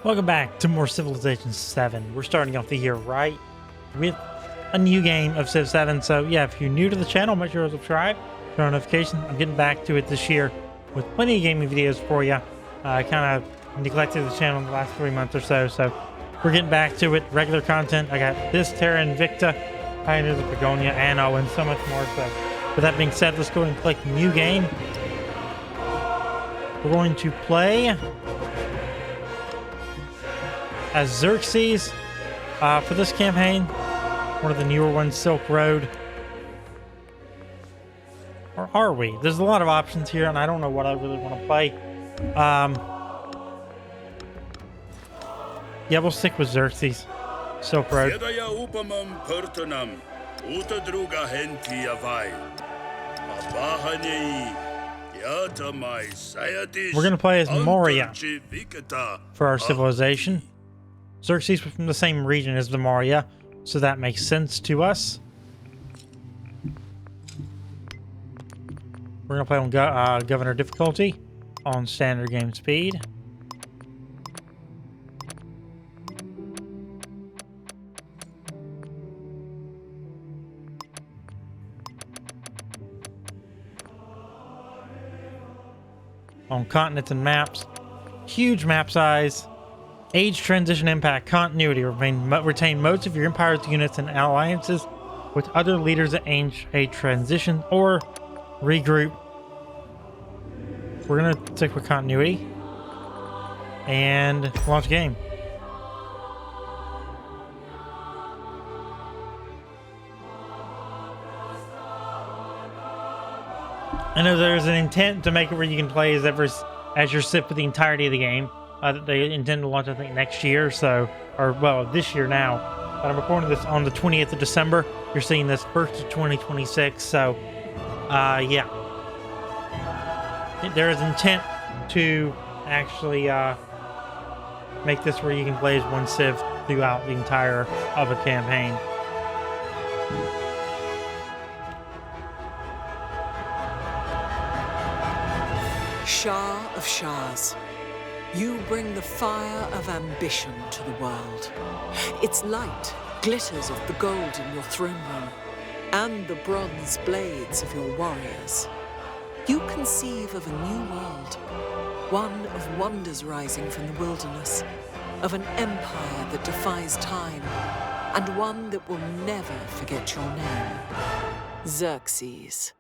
Welcome back to more Civilization VII. We're starting off the year right with a new game of Civ 7. So yeah, if you're new to the channel, make sure to subscribe, turn on notifications. I'm getting back to it this year with plenty of gaming videos for you. I kind of neglected the channel in the last 3 months or so, so we're getting back to it. Regular content. I got this, Terra Invicta, Pioneers of Pagonia, Anno, and so much more. So with that being said, let's go and click new game. We're going to play as Xerxes for this campaign. One of the newer ones, Silk Road. Or are we? There's a lot of options here, and I don't know what I really want to play. Yeah, we'll stick with Xerxes. Silk Road. We're going to play as Moria for our civilization. Xerxes was from the same region as the Moria, so that makes sense to us. We're going to play on Governor difficulty, on standard game speed. On continents and maps, huge map size, age transition impact, continuity, retain most of your empire's units and alliances with other leaders at age transition, or regroup. We're gonna stick with continuity and launch game. I know there's an intent to make it where you can play as your Civ for the entirety of the game. They intend to launch, I think, next year, so, or well, this year now. But I'm recording this on the 20th of December. You're seeing this 1st of 2026, so, yeah. There is intent to actually make this where you can play as one Civ throughout the entire of a campaign. Shah of Shahs, you bring the fire of ambition to the world. Its light glitters off the gold in your throne room and the bronze blades of your warriors. You conceive of a new world, one of wonders rising from the wilderness, of an empire that defies time, and one that will never forget your name, Xerxes.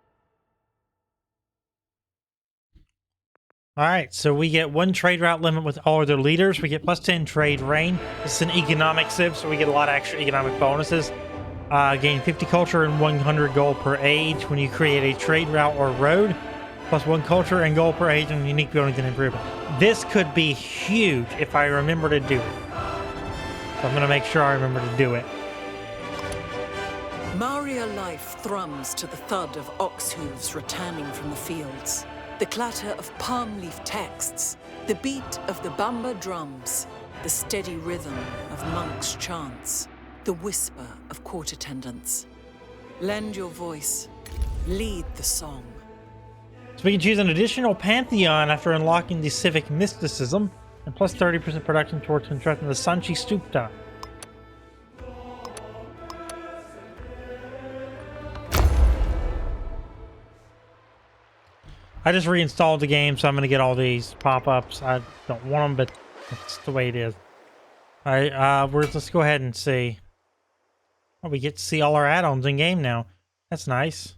All right, so we get one trade route limit with all other leaders. We get plus 10 trade reign. This is an economic civ, so we get a lot of extra economic bonuses. Gain 50 culture and 100 gold per age when you create a trade route or road. Plus 1 culture and gold per age on unique buildings and improvement. This could be huge if I remember to do it. So I'm going to make sure I remember to do it. Maria life thrums to the thud of ox hooves returning from the fields. The clatter of palm leaf texts, the beat of the bamba drums, the steady rhythm of monks' chants, the whisper of court attendants. Lend your voice, lead the song. So we can choose an additional pantheon after unlocking the civic mysticism, and plus 30% production towards constructing the Sanchi Stupta. I just reinstalled the game, so I'm going to get all these pop-ups. I don't want them, but that's the way it is. All right, let's go ahead and see. Oh, we get to see all our add-ons in-game now. That's nice.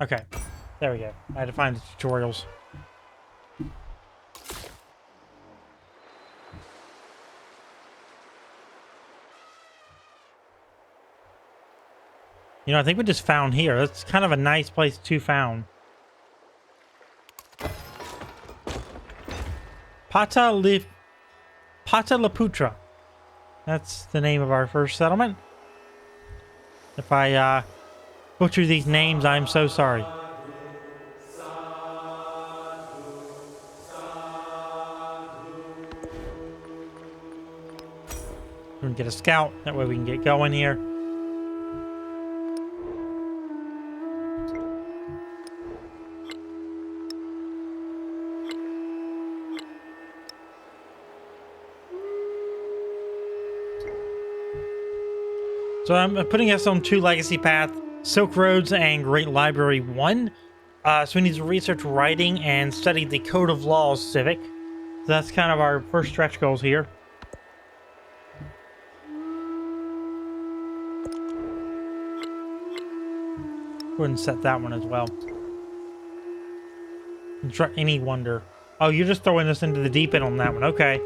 Okay, there we go. I had to find the tutorials. You know, I think we just found here. That's kind of a nice place to found. Pataliputra. That's the name of our first settlement. If I butcher these names, I'm so sorry. We can get a scout. That way we can get going here. So I'm putting us on 2 legacy paths, Silk Roads and Great Library 1. So we need to research writing and study the Code of Laws civic. So that's kind of our first stretch goals here. Go ahead and set that one as well. Construct any wonder. Oh, you're just throwing us into the deep end on that one. Okay.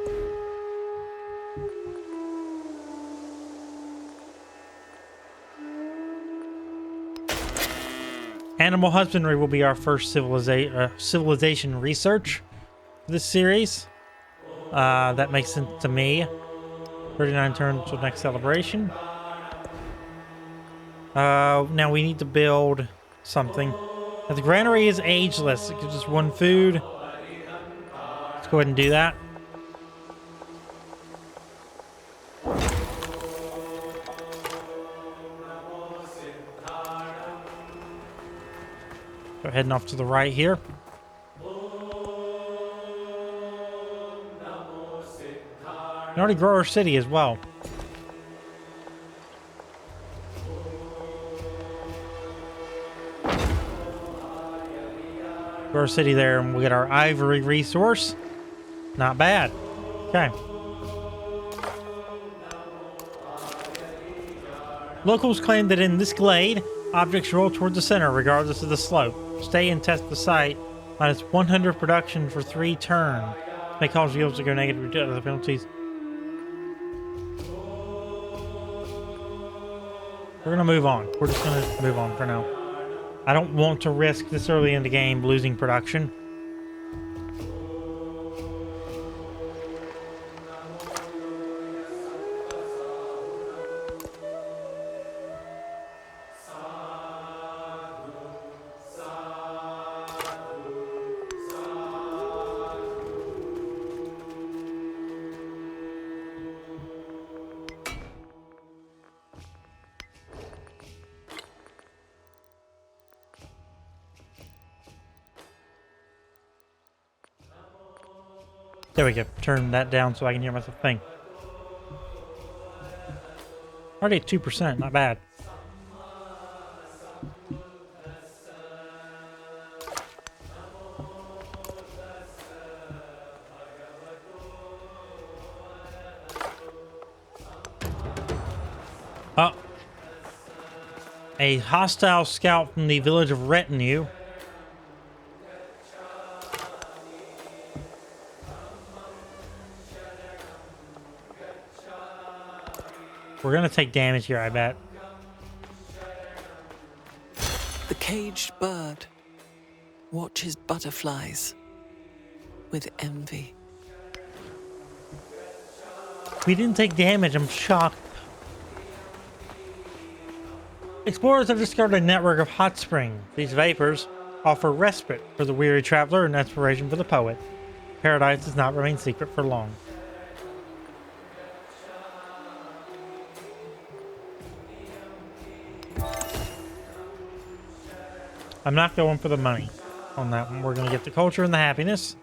Animal husbandry will be our first civilization research for this series. That makes sense to me. 39 turns till next celebration. Now we need to build something. Now the granary is ageless. It gives us 1 food. Let's go ahead and do that. Go heading off to the right here. We can already grow our city as well. Grow our city there and we'll get our ivory resource. Not bad. Okay. Locals claim that in this glade, objects roll toward the center regardless of the slope. Stay and test the site. Minus 100 production for 3 turns. May cause yields to go negative due to other penalties. We're gonna move on. We're just gonna move on for now. I don't want to risk this early in the game losing production. There we go. Turn that down so I can hear myself think. Already at 2%, not bad. Oh. A hostile scout from the village of Retinue. We're gonna take damage here, I bet. The caged bird watches butterflies with envy. We didn't take damage, I'm shocked. Explorers have discovered a network of hot springs. These vapors offer respite for the weary traveler and inspiration for the poet. Paradise does not remain secret for long. I'm not going for the money on that one. We're going to get the culture and the happiness.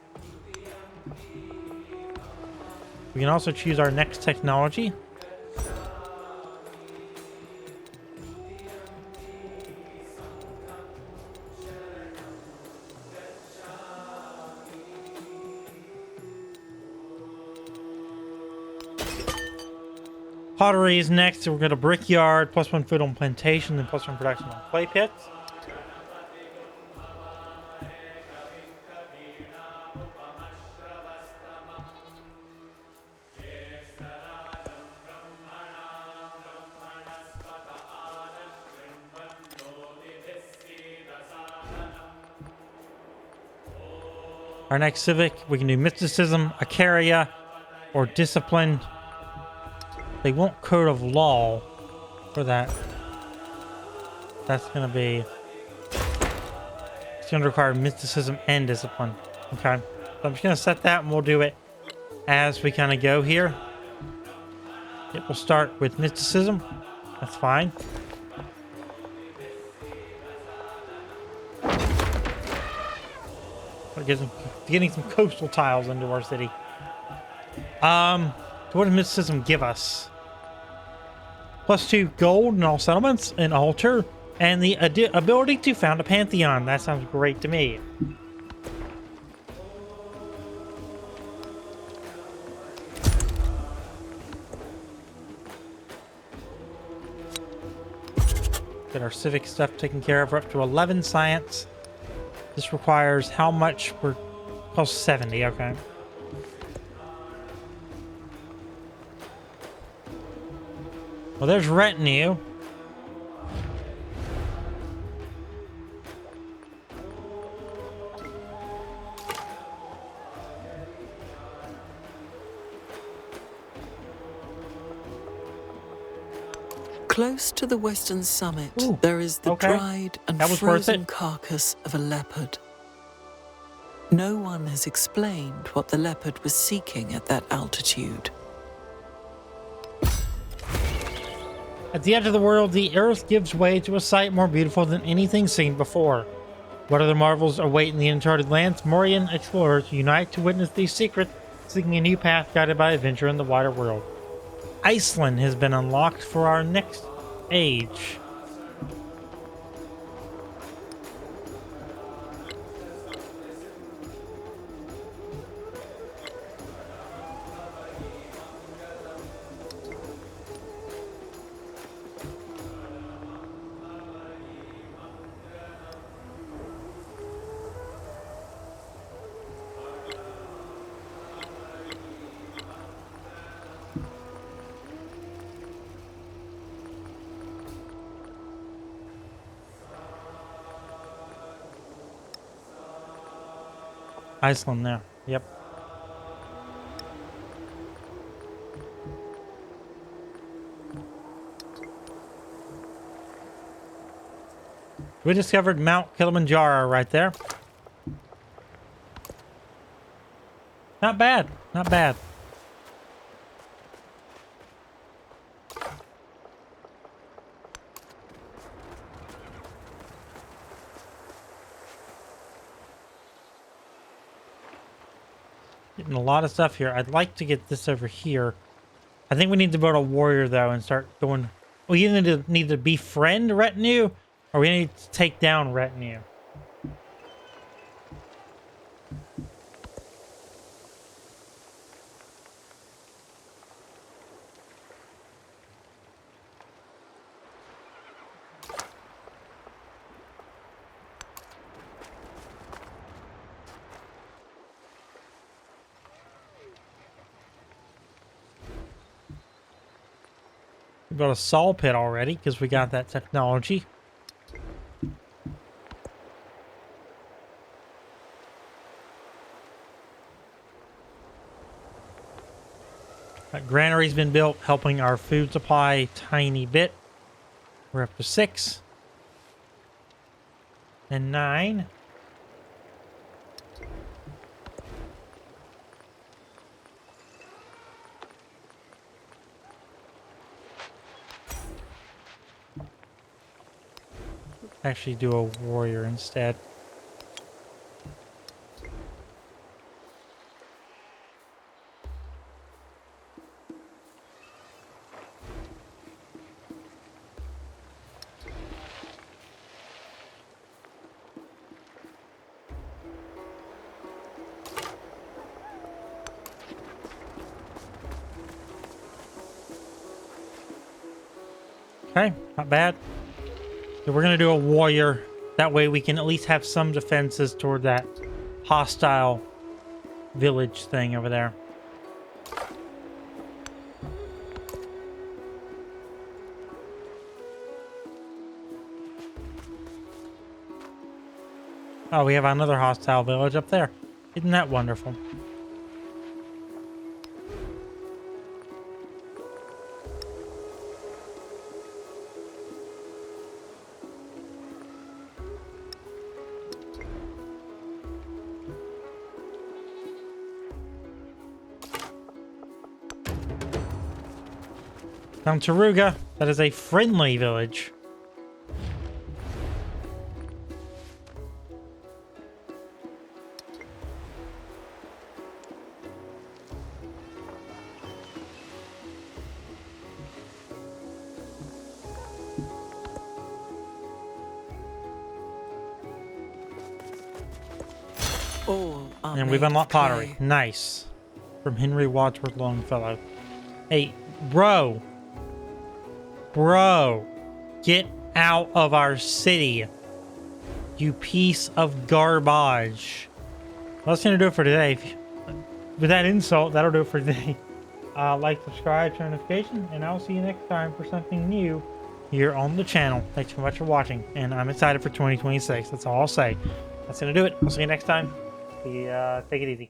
We can also choose our next technology. Pottery is next. So we're going to brickyard, +1 food on plantation, and +1 production on clay pits. Our next civic, we can do mysticism, Acaria, or discipline. They want code of law for that. That's going to be... It's going to require mysticism and discipline. Okay. So I'm just going to set that and we'll do it as we kind of go here. It will start with mysticism. That's fine. We're getting some coastal tiles into our city. So what does mysticism give us? +2 gold in all settlements, an altar, and the ability to found a pantheon. That sounds great to me. Get our civic stuff taken care of. We're up to 11 science. This requires how much? We're plus 70. Okay. Well, there's retinue. Close to the western summit, Ooh, there is the okay. dried and That was worth frozen it. carcass of a leopard. No one has explained what the leopard was seeking at that altitude. At the edge of the world, the earth gives way to a sight more beautiful than anything seen before. What other marvels await in the uncharted lands? Morian explorers unite to witness these secrets, seeking a new path guided by adventure in the wider world. Iceland has been unlocked for our next age. Iceland there. Yep. We discovered Mount Kilimanjaro right there. Not bad. Not bad. Getting a lot of stuff here. I'd like to get this over here. I think we need to build a warrior though and start going. We either need to befriend retinue or we need to take down retinue. We built a saw pit already because we got that technology. That granary's been built, helping our food supply a tiny bit. We're up to 6 and 9. Actually do a warrior instead. Okay, not bad. So we're going to do a warrior. That way we can at least have some defenses toward that hostile village thing over there. Oh, we have another hostile village up there. Isn't that wonderful? Mount Taruga. That is a friendly village. All are And we've made of unlocked pottery. clay. Nice. From Henry Wadsworth Longfellow. Hey, bro. Bro. Get out of our city. You piece of garbage. Well, that's going to do it for today. With that insult, that'll do it for today. Like, subscribe, turn notifications, and I'll see you next time for something new here on the channel. Thanks so much for watching, and I'm excited for 2026. That's all I'll say. That's going to do it. I'll see you next time. Take it easy.